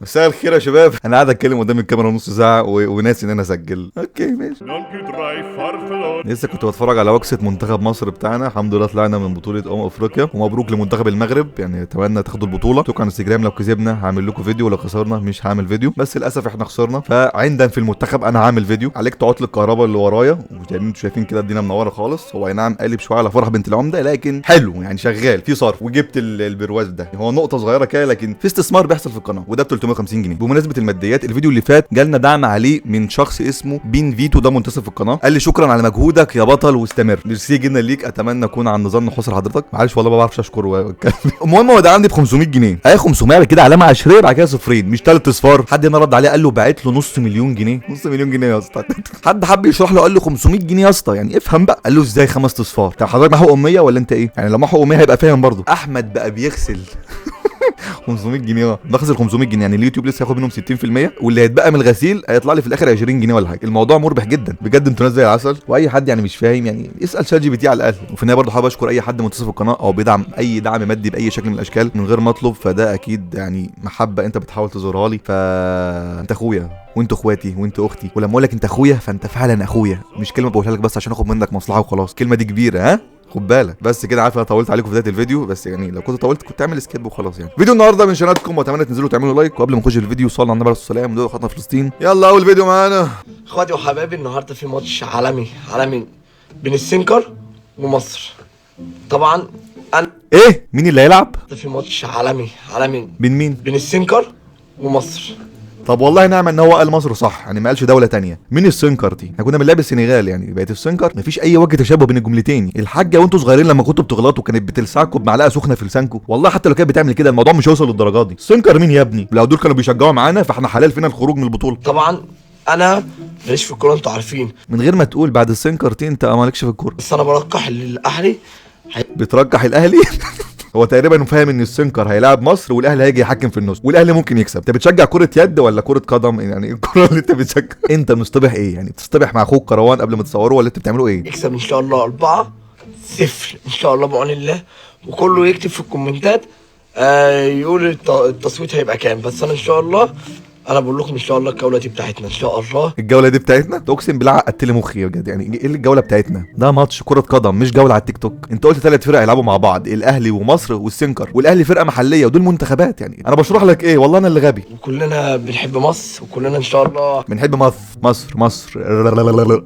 مساء الخير يا شباب. انا قاعد اتكلم قدام الكاميرا نص ساعه وناسي ان انا اسجل. اوكي ماشي. لسه كنت بتفرج على وكسه منتخب مصر بتاعنا، الحمد لله طلعنا من بطوله افريقيا، ومبروك لمنتخب المغرب، يعني اتمنى تاخدوا البطوله. شكرا على انستجرام، لو كسبنا هعمل لكم فيديو ولو خسرنا مش هعمل فيديو، بس للاسف احنا خسرنا. فعندنا في المنتخب انا هعمل فيديو عليك تعطل الكهرباء اللي ورايا، وانتوا شايفين كده الدنيا منوره خالص. هو اي نعم قالب شويه على فرح بنت العمده، لكن حلو يعني شغال في صرف. وجبت البرواز ده، هو نقطه صغيره كده لكن في استثمار بيحصل في القناه، وده ب 350 جنيه. بمناسبه الماديات، الفيديو اللي فات جالنا دعم عليه من شخص اسمه بين فيتو، ده منتصف في القناه، قال لي شكرا على مجهودك يا بطل واستمر. ميرسي جدا ليك، اتمنى اكون عند ظن حسن حضرتك. معلش والله ما بعرفش اشكر واتكلم. المهم هو ده عندي ب 500 جنيه، اهي 500 كده علامه عشريه بعد كده صفرين مش 3 اصفار. حد هنا رد عليه قال له باعت له نص مليون جنيه. نص مليون جنيه يا اسطى. حد حب يشرح له قال له 500 جنيه يا اسطى، يعني افهم بقى. قال له ازاي 5 اصفار؟ طب حضرتك محو اميه ولا انت ايه؟ يعني لو محو اميه هيبقى فاهم برضه. احمد بقى بيغسل 500 جنيه بخسر 500 جنيه، يعني اليوتيوب لسه هياخد منهم 60%، واللي هيتبقى من الغسيل هيطلع لي في الاخر 20 جنيه ولا حاجه. الموضوع مربح جدا بجد، انتوا ناس زي العسل. واي حد يعني مش فاهم يعني اسال شات جي بي تي على الاقل. وفي النهايه برضه حابب اشكر اي حد متصل في القناه او بيدعم اي دعم مادي باي شكل من الاشكال من غير ما اطلب، فده اكيد يعني محبه انت بتحاول تظهرها لي. فانت اخويا وانتوا اخواتي وانتوا اختي، ولما اقول لك انت اخويا فانت فعلا اخويا، مش كلمه بقولها لك بس عشان اخد منك مصلحه وخلاص. الكلمه دي كبيره، ها خد بالك. بس كده عارف انا طولت عليكم في بدايه الفيديو، بس يعني لو كنت طولت كنت اعمل سكيب وخلاص. يعني فيديو النهارده من شناتكم، واتمنى تنزلوا وتعملوا لايك. وقبل ما نخش الفيديو صلوا على النبي عليه الصلاه والسلام، دول اخواتنا في فلسطين. يلا اول فيديو معانا اخواتي وحبايبي، النهارده في ماتش عالمي بين السنكر ومصر. طبعا انا ايه مين اللي هيلعب؟ في ماتش عالمي بين مين؟ بين السنكر ومصر. طب والله نعم ان هو قال مصر صح، يعني ما قالش دوله تانية. مين السنكر دي؟ احنا كنا بنلعب السنغال، يعني بقت السنكر. مفيش اي وجه تشابه بين الجملتين. الحاجه وانتوا صغيرين لما كنتوا بتغلطوا كانت بتلسعكم بمعلقه سخنه في لسانكم، والله حتى لو كانت بتعمل كده الموضوع مش هيوصل للدرجه دي. السنكر مين يا ابني؟ لو دول كانوا بيشجعوا معانا فاحنا حلال فينا الخروج من البطوله. طبعا انا ماليش في الكوره، انتوا عارفين. من غير ما تقول بعد السنكر دي انت مالكش في الكوره. بس انا برقح الاهلي. بترجح الاهلي؟ هو تقريبا فاهم ان السنكر هيلاعب مصر والاهلي هيجي يحكم في النص والاهلي ممكن يكسب. انت بتشجع كره يد ولا كره قدم؟ يعني الكره اللي انت بتشجع انت مصطبح ايه؟ يعني بتصطبح مع اخوك كروان قبل ما تصوروا ولا انت بتعملوا ايه؟ يكسب ان شاء الله 4-0 ان شاء الله بعون الله. وكله يكتب في الكومنتات يقول التصويت هيبقى كام. بس انا ان شاء الله انا بقول لكم ان شاء الله الجوله دي بتاعتنا ان شاء الله. الجوله دي بتاعتنا؟ اقسم بالله عقدت لي مخي بجد. يعني ايه اللي الجوله بتاعتنا؟ ده ماتش كره قدم مش جوله على التيك توك. انت قلت 3 فرق هيلعبوا مع بعض، الاهلي ومصر والسنكر، والاهلي فرقه محليه ودول منتخبات. يعني انا بشرح لك ايه؟ والله انا اللي غبي. وكلنا بنحب مصر وكلنا ان شاء الله بنحب مصر.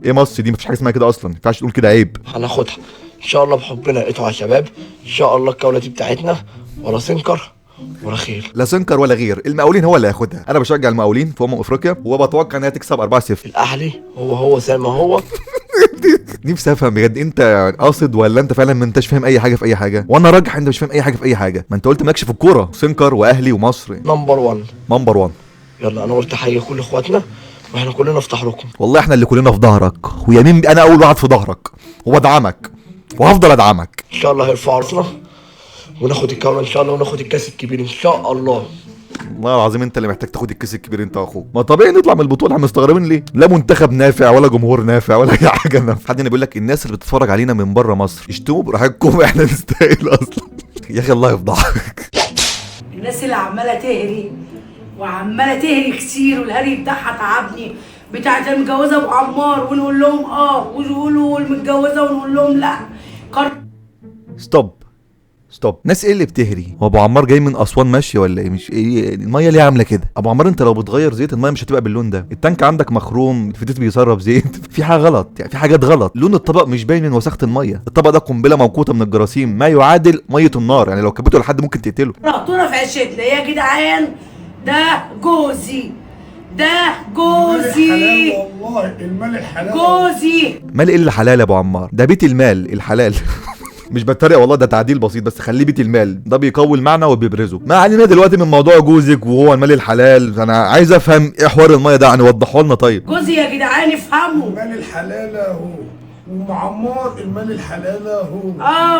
ايه مصر دي؟ مفيش حاجه اسمها كده اصلا، ما ينفعش تقول كده، عيب. هناخدها ان شاء الله بحبنا. لقيتوا يا شباب ان شاء الله الجوله دي بتاعتنا، ولا سنكر ولا خير. لا سنكر ولا غير، المقاولين هو اللي هياخدها. انا بشجع المقاولين في افريقيا وبتوقع انها تكسب 4-0. الاهلي هو زي ما هو. نفسي افهم بجد، انت قاصد ولا انت فعلا ما انتش فاهم اي حاجه في اي حاجه؟ وانا راجح انت مش فاهم اي حاجه في اي حاجه. ما انت قلت مالكش في الكوره. سنكر واهلي ومصر نمبر 1. نمبر 1. يلا انا قلت حي كل اخواتنا واحنا كلنا في ظهركم. والله احنا اللي كلنا في ظهرك، ويمين انا اول واحد في ظهرك وادعمك وهفضل ادعمك. ان شاء الله هيرفعوا راسنا وناخد الجوله ان شاء الله وناخد الكاس الكبير ان شاء الله. والله العظيم انت اللي محتاج تاخد الكيس الكبير انت واخوك. ما طبيعي نطلع من البطوله، احنا مستغربين ليه؟ لا منتخب نافع ولا جمهور نافع ولا اي حاجه نافع. حد هنا بيقول لك الناس اللي بتتفرج علينا من بره مصر اشتموا براحتكم، احنا نستاهل اصلا. يا اخي الله يفضحك. الناس اللي عماله تهري وعماله تهري كتير والهري بتاعها تعبني، بتاعت المتجوزه ابو عمار ونقول لهم ويقولوا المتجوزه ونقول لهم لا. ستوب. ناس ايه اللي بتهري؟ هو ابو عمار جاي من اسوان ماشي ولا ايه؟ مش ايه الميه ليه عامله كده؟ ابو عمار انت لو بتغير زيت الميه مش هتبقى باللون ده. التانك عندك مخروم، الفتيس بيسرب زيت. في حاجه غلط، يعني في حاجات غلط. لون الطبق مش باين من وساخه الميه. الطبق ده قنبله موقوته من الجراثيم ما يعادل ميه النار، يعني لو كبته لحد ممكن تقتله. رحتونا في عشتنا يا جدعان. ده جوزي والله المال الحلال. جوزي مال ايه اللي حلال يا ابو عمار؟ ده بيت المال الحلال. مش بتريق والله، ده تعديل بسيط بس خليه بيت المال، ده بيقوي المعنى وبيبرزه. ما علينا دلوقتي من موضوع جوزك وهو المال الحلال. انا عايز افهم ايه حوار الميه ده، يعني وضحوا لنا طيب. جوزي يا جدعان افهموا. المال الحلال اهو، ومعمار المال الحلال اهو.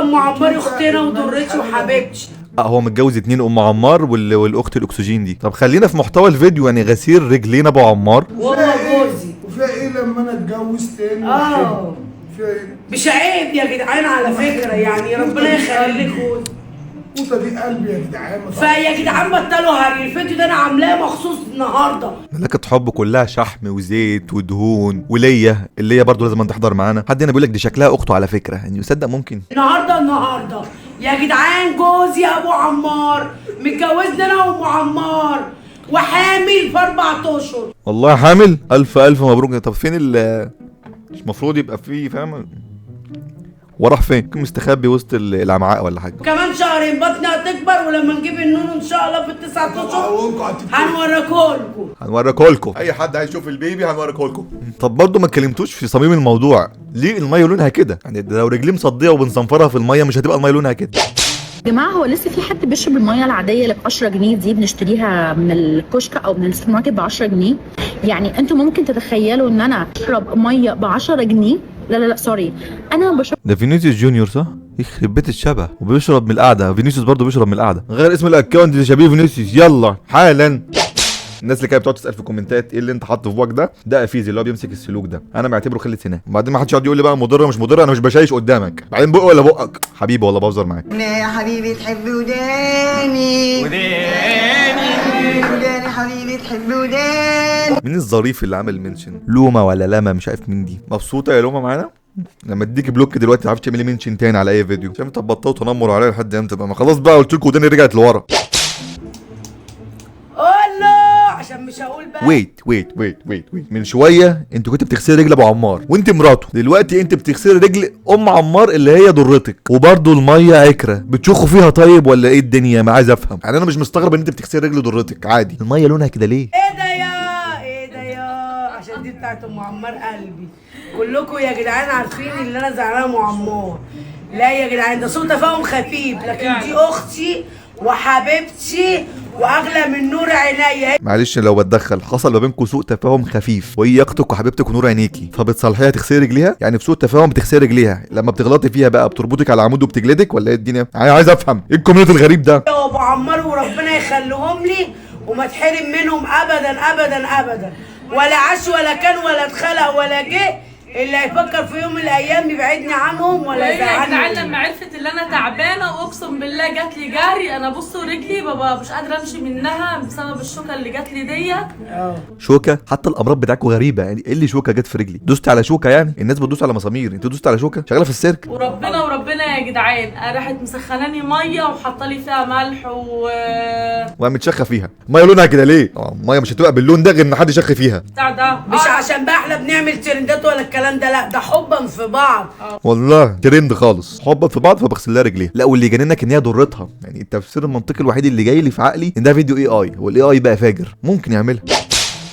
ام عمار اختنا وضرتي وحبيبتي. هو متجوز 2 ام عمار والاخت الاكسجين دي. طب خلينا في محتوى الفيديو، يعني غسيل رجلين ابو عمار. والله جوزي وفيها ايه لما انا اتجوز تاني؟ مش عيب يا جدعان على فكره، يعني ربنا يخلي لك جوزي. القوطه دي قلبي يا جدعان. فيا جدعان بطلوا هري، الفيديو ده انا عاملاه مخصوص النهارده. ملكة حب كلها شحم وزيت ودهون، وليا اللي هي برضه لازم تحضر معانا. حد هنا بيقول لك دي شكلها اخته على فكره، يعني يصدق ممكن. النهارده يا جدعان جوزي ابو عمار متجوزني انا وام عمار وحامل في 4 اشهر. والله حامل؟ الف مبروك. طب فين مش المفروض يبقى فيه فاهم وراح فين؟ يمكن مستخبي وسط الامعاء ولا حاجه. كمان شهرين بطني هتكبر، ولما نجيب النون ان شاء الله في ال9 اشهر هنوريكولكم. اي حد عايز يشوف البيبي هنوريكولكم. طب برضه ما اتكلمتوش في صميم الموضوع، ليه الميه لونها كده؟ يعني لو رجليه مصديه وبنصنفرها في الميه مش هتبقى الميه لونها كده. يا جماعه هو لسه في حد بيشرب الميه العاديه اللي ب 10 جنيه دي بنشتريها من الكشك او من السوبر ماركت ب 10 جنيه؟ يعني انتوا ممكن تتخيلوا ان انا اشرب ميه ب 10 جنيه؟ لا سوري، انا بشرب. ده فينيسيوس جونيور صح؟ يخرب بيت الشبه، وبيشرب من القعده. فينيسيوس برضه بيشرب من القعده. غير اسم الاكونت اللي شبيه فينيسيوس يلا حالا. الناس اللي كانت بتقعد تسال في الكومنتات ايه اللي انت حاطه في بوقك ده افيزي اللي هو بيمسك السلوك ده، انا بعتبره خله سنان. وبعدين ما حدش يقعد يقول لي بقى مضره مش مضره، انا مش بشايش قدامك. بعدين بقى ولا بقك حبيبي والله بهزر معاك. يا حبيبي تحب وداني حبيبي تحب وداني. مين الظريف اللي عمل منشن؟ لومه ولا لما مش عارف مين دي. مبسوطه يا لومه معانا؟ لما اديك بلوك دلوقتي تعرفي تعملي منشن تاني على اي فيديو. شايف انت بطلت تنمر عليا لحد امتى بقى؟ ما خلاص بقى قلت لكم وداني رجعت لورا. عشان مش هقول بقى. ويت من شويه انت كنت بتغسلي رجل ابو عمار وانت مراته، دلوقتي انت بتغسلي رجل ام عمار اللي هي ضرتك، وبرده الميه عكره بتشخوا فيها طيب ولا ايه الدنيا؟ ما عايز افهم. يعني انا مش مستغرب ان انت بتغسلي رجل ضرتك عادي، الميه لونها كده ليه؟ ايه ده يا عشان دي بتاعت ام عمار قلبي. كلكم يا جدعان عارفين ان انا زعلانه ام عمار. لا يا جدعان ده سوء تفاهم خفيف، لكن دي اختي وحبيبتي واغلى من نور عينيا. معلش لو بتدخل، حصل ما بينكم سوء تفاهم خفيف وهي اختك وحبيبتك ونور عينيكي، فبتصالحيها تغسلي رجليها؟ يعني في سوء تفاهم بتغسلي رجليها، لما بتغلطي فيها بقى بتربطك على عمود وبتجلدك ولا ايه الدنيا؟ عايز افهم ايه الكومنت الغريب ده؟ يا ابو عمار وربنا يخليهم لي وما تحرم منهم ابدا، ولا عاش ولا كان ولا اتخلق ولا جه. اللي هيفكر في يوم من الايام يبعدني عنهم ولا يزعلني. يا جدعان لما عرفت ان انا تعبانه واقسم بالله جات لي جري، انا بصوا رجلي بابا مش قادره امشي منها بسبب الشوكه اللي جات لي ديت. شوكه؟ حتى الامراض بتاعتكم غريبه. يعني ايه اللي شوكه جت في رجلي؟ دوست على شوكه؟ يعني الناس بتدوس على مسامير، انت دوست على شوكه؟ شغاله في السيرك؟ وربنا يا جدعان راحت مسخناني ميه وحاطه لي فيها ملح وقامت شخه فيها. ميه لونها كده ليه؟ ميه مش هتبقى باللون ده غير ان حد شخ فيها. بتاع ده مش عشان بقى احنا بنعمل ترندات ولا الكلام ده، لا ده حبا في بعض. والله ترند خالص، حبا في بعض فبغسل لها رجليها. لا واللي يجننك ان هي ضرتها. يعني التفسير المنطقي الوحيد اللي جاي لي في عقلي ان ده فيديو اي والاي اي بقى فاجر ممكن يعملها.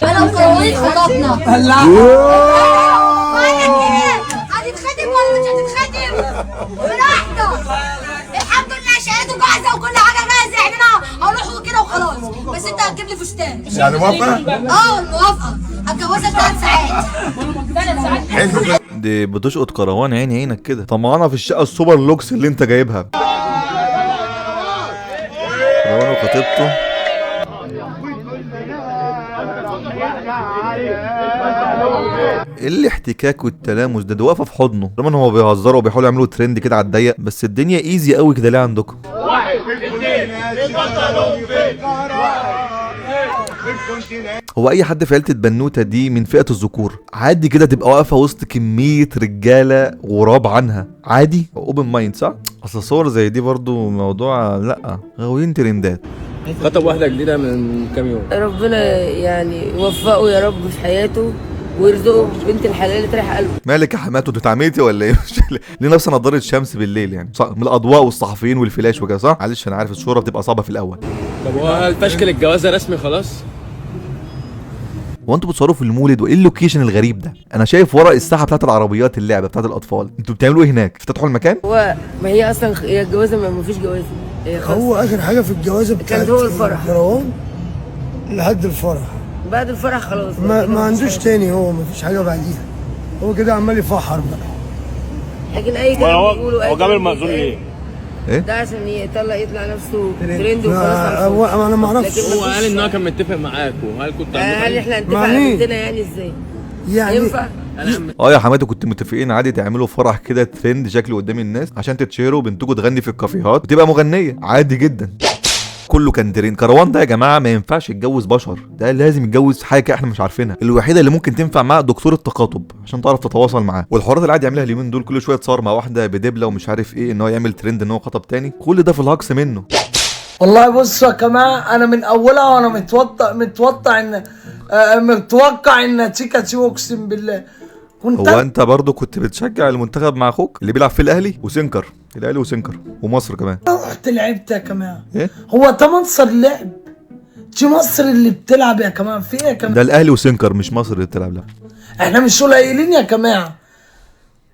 انا وصورت خطبنا. هتتخدم ولا مش هتتخدم؟ براحتك. الحمد لله شهادته جاهزه وكل حاجه جاهزه، يعني انا هروح كده وخلاص، بس انت هتجيب لي فستان. يعني موافقه؟ موافقه. هتجوزك 3 ساعات. 3 ساعات حلو. دي بتشقط كروان عينك كده. طمعانه في الشقه السوبر لوكس اللي انت جايبها. كروان وخطيبته. ايه الاحتكاك والتلامس ده واقفه في حضنه. طبعا هو بيهزروا وبيحاولوا يعملوا ترند كده على الضيق، بس الدنيا ايزي قوي كده ليه عندكم؟ هو اي حد في عيله البنوته دي من فئه الذكور عادي كده تبقى واقفه وسط كميه رجاله غراب عنها عادي؟ اوبن مايند صح؟ اصل صور زي دي برضو موضوع لا غاويين ترندات. خطب واحده جديده من كام يوم. ربنا يعني يوفقه يا رب في حياته ويرزقه بنت الحلال اللي تريح قلبه. مالك يا حماتو انت اتعميتي ولا ايه؟ ليه لابسه نضاره شمس بالليل يعني؟ من الاضواء والصحفيين والفلاش وكده صح؟ معلش انا عارف الصوره بتبقى صعبه في الاول. طب هو الفشكل الجوازه رسمي خلاص؟ هو انتوا بتصوروا في المولد وايه اللوكيشن الغريب ده؟ انا شايف ورا الساحه بتاعت العربيات اللعبه بتاعت الاطفال، انتوا بتعملوا ايه هناك؟ افتتحوا المكان؟ هو ما هي اصلا هي الجوازه ما فيش جوازه، هي خلاص. هو اخر حاجه في الجوازه بتاعت كان هو الفرح مروان لحد الفرح. بعد الفرح خلاص ما عندوش تاني، هو ما فيش حاجه بعديها، هو كده عمال يفحر بقى. لكن اي كلام بيقولوا هو جاب المأذون ليه؟ ايه؟ ده عشان يطلع نفسه ترند وخلاص. انا ما اعرفش. هو قال ان هو كان متفق معاكم، هل كنت هل احنا هنتفق على بنتنا يعني ازاي؟ يعني ينفع؟ اه يا حماده كنت متفقين عادي تعملوا فرح كده ترند شكله قدام الناس عشان تتشهروا وبنتكم تغني في الكافيهات وتبقى مغنيه عادي جدا. كله كان ترند. كروان ده يا جماعه ما ينفعش يتجوز بشر، ده لازم يتجوز حاجه احنا مش عارفينها. الوحيده اللي ممكن تنفع معاه دكتور التخاطب عشان تعرف تتواصل معاه. والحوارات اللي قاعد يعملها اليومين دول كل شويه تصور مع واحده بدبله ومش عارف ايه ان هو يعمل ترند ان هو خطب تاني، كل ده في الهجص منه. والله بصوا يا جماعه انا من اولها وانا متوقع ان تيكا تي، اقسم بالله هو انت برضو كنت بتشجع المنتخب مع اخوك اللي بيلعب في الاهلي وسنكر، الاهلي وسنكر ومصر كمان. رحت لعبت يا جماعه. ايه هو ده منصر اللعب؟ دي مصر اللي بتلعب يا جماعه. في ايه يا جماعه؟ ده الاهلي وسنكر مش مصر اللي بتلعب. لا احنا مش قليلين يا جماعه.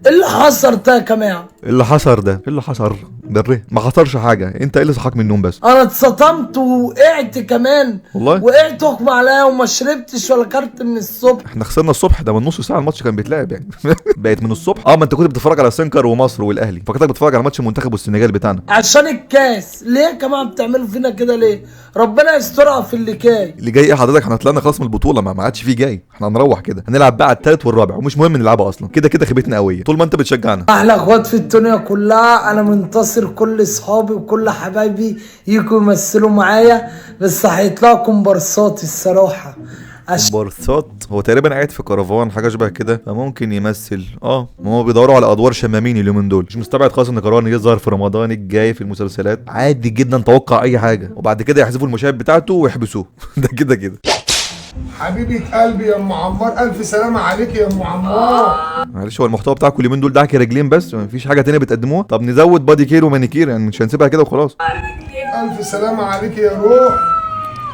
ايه اللي حصل ده يا جماعه؟ اللي حصل ده اللي حصل بره ما حصلش حاجه، انت ايه اللي صحاك من النوم بس؟ انا اتصدمت وقعت كمان والله وقعت اغمى عليا وما شربتش ولا كرت من الصبح. احنا خسرنا الصبح، ده من نص ساعه الماتش كان بيتلعب يعني. بقت من الصبح. ما انت كنت بتتفرج على سنكر ومصر والاهلي، فكنت بتتفرج على ماتش المنتخب والسنغال بتاعنا عشان الكاس. ليه يا جماعه بتعملوا فينا كده ليه؟ ربنا يسترها في اللي جاي. اللي جاي ايه حضرتك؟ احنا طلعنا خلاص من البطوله، ما عادش فيه جاي، احنا هنروح كده هنلعب بقى على الثالث والرابع ومش مهم نلعبها اصلا، كده كده خيبتنا قويه طول ما انت بتشجعنا. احلى اخوات في الدنيا كلها، انا منتصر كل اصحابي وكل حبايبي يجوا يمثلوا معايا، بس هيطلعوا كومبارسات الصراحه. كومبارسات؟ هو تقريبا قاعد في كرفان حاجه شبه كده، فممكن يمثل. ما هو بيدوروا على ادوار شمامين اليومين دول. مش مستبعد خالص ان كروان يظهر في رمضان الجاي في المسلسلات عادي جدا، توقع اي حاجه وبعد كده يحذفوا المشاهد بتاعته ويحبسوه. ده كده كده. حبيبة قلبي يا ام عمار، الف سلامة عليك يا ام عمار. معلش هو المحتوى بتاعكم اليومين دول دعك رجلين بس، مفيش حاجه تانية بتقدموها؟ طب نزود بادي كير ومانيكير يعني، مش هنسيبها كده وخلاص. الف سلامة عليك يا روح.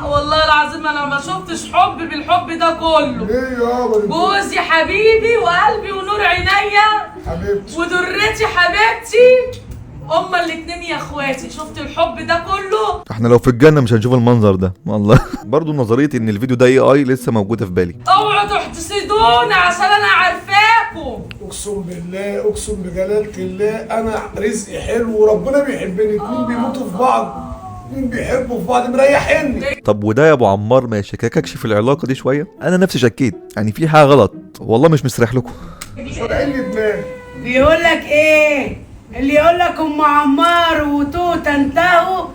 والله العظيم انا ما شفتش حب بالحب ده كله. ايه يابا؟ جوزي حبيبي وقلبي ونور عينيا حبيبتي ودرتي حبيبتي، هما الاتنين يا اخواتي. شفت الحب ده كله؟ احنا لو في الجنه مش هنشوف المنظر ده والله. برضو نظريه ان الفيديو ده اي لسه موجوده في بالي. اوعوا تحتسدونا عشان انا عارفاكم. اقسم بالله، اقسم بجلالة الله انا رزقي حلو وربنا بيحبني. اتنين بيموتوا في بعض، اتنين بيحبوا في بعض مريحيني. طب وده يا ابو عمار ما يشكككش في العلاقه دي شويه؟ انا نفسي شكيت يعني في حاجه غلط والله، مش مسرح لكم. مش واجعين لي دماغي. بيقول لك ايه اللي يقول لك ام عمار وتوته انتهوا،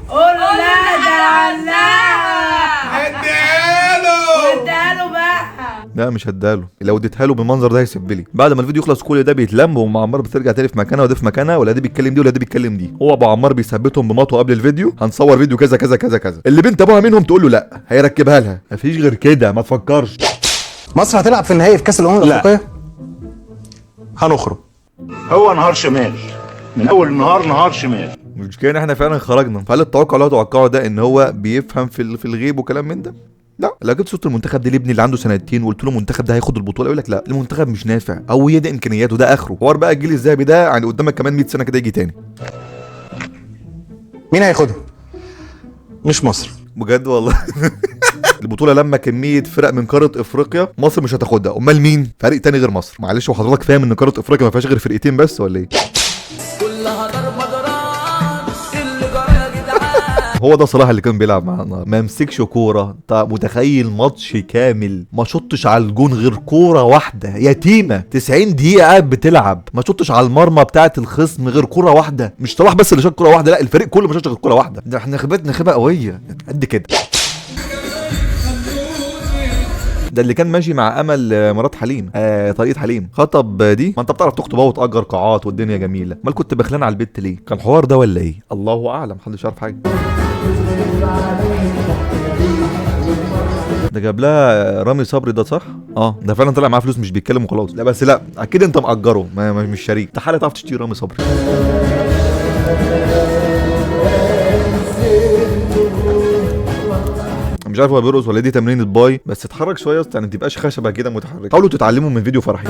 قول له لا ده علقها. اديها له بقى. لا مش هداله، لو اديتها له بالمنظر ده هيسب لي. بعد ما الفيديو يخلص كل ده بيتلم وام عمار بترجع تاني في مكانها وده في مكانها، ولا دي بيتكلم دي ولا دي بيتكلم دي. هو ابو عمار بيثبتهم بمطوه قبل الفيديو، هنصور فيديو كذا كذا كذا كذا، اللي بنت ابوها منهم تقول له لا هيركبها لها، مفيش غير كده ما تفكرش. مصر هتلعب في النهائي في كاس الامم الافريقيه؟ هنخرج. هو نهار شمال من اول النهار، نهار شمال. مش كده احنا فعلا خرجنا؟ فهل التوقع اللي هو توقعه ده ان هو بيفهم في الغيب وكلام من ده؟ لا. لو جبت صوره المنتخب دي لابني اللي عنده سنتين وقلت له المنتخب ده هياخد البطوله يقول لك لا المنتخب مش نافع او هي دي امكانياته ده اخره. حوار بقى الجيل الذهبي ده يعني قدامك كمان 100 سنه كده يجي تاني. مين هياخدها؟ مش مصر بجد والله. البطوله لما كميه فرق من قاره افريقيا مصر مش هتاخدها، امال مين؟ فريق تاني غير مصر. معلش وحضرتك فاهم ان قاره افريقيا ما فيهاش غير فرقتين بس ولا ايه؟ كلها ضربه ضرب اللي جرى يا جدعان. هو ده صلاح اللي كان بيلعب معانا، ما مسكش كوره. انت متخيل ماتش كامل ما شطش على الجون غير كوره واحده يتيمه، 90 دقيقه قاعد بتلعب ما شطش على المرمى بتاعه الخصم غير كوره واحده. مش صلاح بس اللي شاط كوره واحده، لا الفريق كله ما شاطش غير كوره واحده. ده احنا خيبتنا خيبه قويه قد كده. ده اللي كان ماشي مع امل مرات حليم، طريقه حليم خطب دي. ما انت بتعرف تخطب اهو وتاجر قاعات والدنيا جميله، امال كنت بخلان على البيت ليه؟ كان حوار ده ولا ايه؟ الله اعلم، محدش عارف حاجه. ده جاب لها رامي صبري ده صح؟ ده فعلا طلع معاه فلوس مش بيتكلم وخلاص. لا بس لا اكيد انت مأجره مش شريك. تعالى تعرف تشتري رامي صبري. مش عارف هو بيرقص ولا دي تمرين باي، بس اتحرك شويه يا اسطى يعني ما تبقاش خشبه كده متحرك. حاولوا تتعلموا من فيديو فرحي.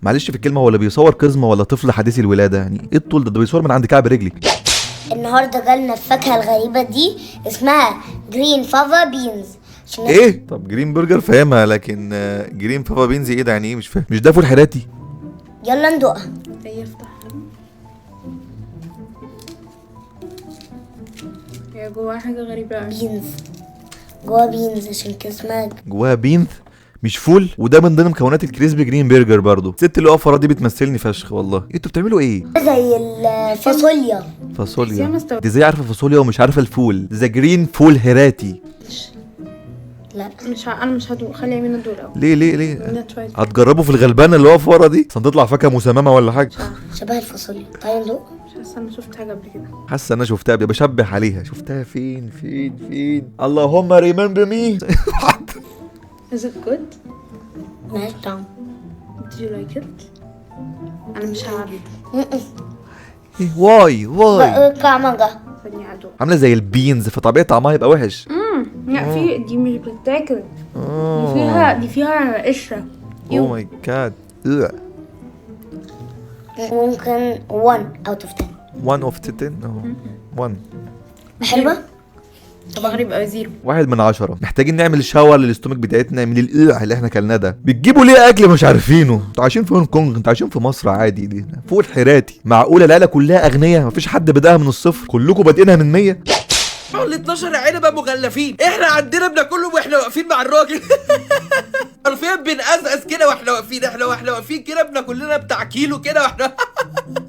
معلش في الكلمه، هو اللي بيصور قزمه ولا طفل حديث الولاده؟ يعني ايه الطول ده بيصور من عند كعب رجلي. النهارده جالنا الفاكهه الغريبه دي اسمها جرين فافا بينز. ايه؟ طب جرين برجر فاهمها، لكن جرين فافا بينز ايه ده؟ يعني ايه مش فاهم. مش ده فول حراتي؟ يلا ندوقها. يفتح هي جواها حاجه غريبه قوي. بينز، جواها بينز عشان كده اسمها جواها بينز. مش فول، وده من ضمن مكونات الكريسبي جرين برجر برضو. الست اللي واقفه دي بتمثلني فشخ والله. انتوا بتعملوا ايه؟ زي الفاصوليا. فاصوليا؟ دي ازاي عارفه فاصوليا ومش عارفه الفول؟ ذا جرين فول هيراتي. لا انا مش هدوق، خلي يمين ندوق الاول. ليه هتجربوا في الغلبانه اللي واقفه ورا دي عشان تطلع فاكهه مسممه ولا حاجه؟ شبه الفاصوليا. تعالى ندوق. مش حاسه انا شفتها قبل كده. حاسه انا شفتها بشبه عليها. شفتها فين اللهم ريمبر مي. Is it good? مالهاش طعم. Do you like it? انا مش هعرف. واي كعمجة. خليني ادوق. عامله زي البينز، فطبيعي طعمها يبقى وحش. لا في دي مش بتتاكل. دي فيها قشره. اوه ماي جاد. ممكن 1 out of 10. 1 اوف 10. 1. حلوة؟ طب اغرب يبقى 0. 1 من 10. محتاجين نعمل شاور للاستومك بتاعتنا من القلع اللي احنا اكلناه ده. بتجيبوا ليه اكل مش عارفينه؟ انتوا عايشين في هونج كونج، انتوا عايشين في مصر عادي. دي فوق الحراتي. معقوله العيله كلها اغنياء؟ مفيش حد بداها من الصفر؟ كلكم بادئينها من 100؟ ال 12 عنبه مغلفين، احنا عندنا بناكلهم واحنا واقفين مع الراجل. حرفيا بنقزقز كده واحنا واقفين، احنا واقفين كده بناكل لنا بتاع كيلو كده واحنا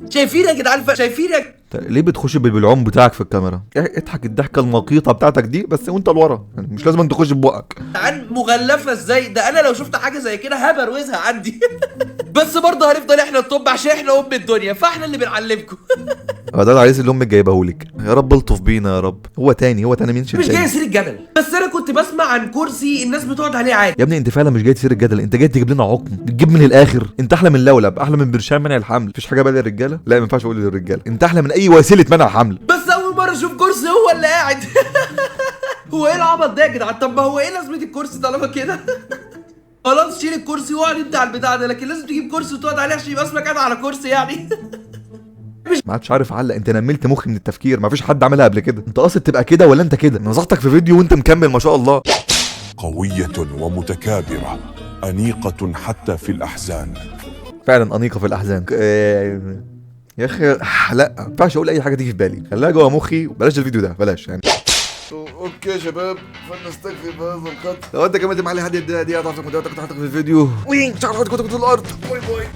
شايفين يا جدعان، شايفين يا ليه بتخش بالعوم بتاعك في الكاميرا؟ اضحك الضحكه المقيطه بتاعتك دي بس وانت لورا، يعني مش لازم انت تخش ببقك. جدعان مغلفه ازاي؟ ده انا لو شفت حاجه زي كده هبروزها عندي. بس برضه هنفضل احنا الطب عشان احنا ام الدنيا، فاحنا اللي بنعلمكم. ده العريس اللي امك جايبهولك. يا رب الطف بينا يا رب. هو تاني مين مش جاي اسير الجدل، بس انا كنت بسمع عن كرسي الناس بتقعد عليه عادي. يا ابني انت فعلا مش جاي تسير الجدل، انت جاي تجيب لنا عقم، تجيب من الاخر. انت احلى من لولب، احلى من برشام منع الحمل. مفيش حاجه بقى للرجاله؟ لا ما ينفعش اقول للرجاله. انت احلى من اي وسيله منع حمل. بس اول مره اشوف كرسي هو اللي قاعد. هو ايه العبط ده يا جدعان؟ طب ما هو ايه لازمه الكرسي طالما كده؟ خلاص شيل الكرسي واقعد انت على البتاع ده، لكن لازم تجيب كرسي وتقعد عليه عشان يبقى اسمك قاعد على كرسي يعني. ما عادش عارف علق. انت نملت مخي من التفكير، مفيش حد عملها قبل كده. انت قاصد تبقى كده ولا انت كده؟ نصحتك في فيديو وانت مكمل ما شاء الله. قوية ومتكابرة، أنيقة حتى في الأحزان. فعلا أنيقة في الأحزان. يا اخي لا ما ينفعش اقول اي حاجه تيجي في بالي، خليها جوه مخي وبلاش الفيديو ده، بلاش يعني. اوكي يا شباب، فلنستكفي بهذا القدر. لو انت كمان معلي هدي الدقيقه دي هتعرف كنت حاطط في الفيديو وين مش عارف كنت في الارض. باي باي.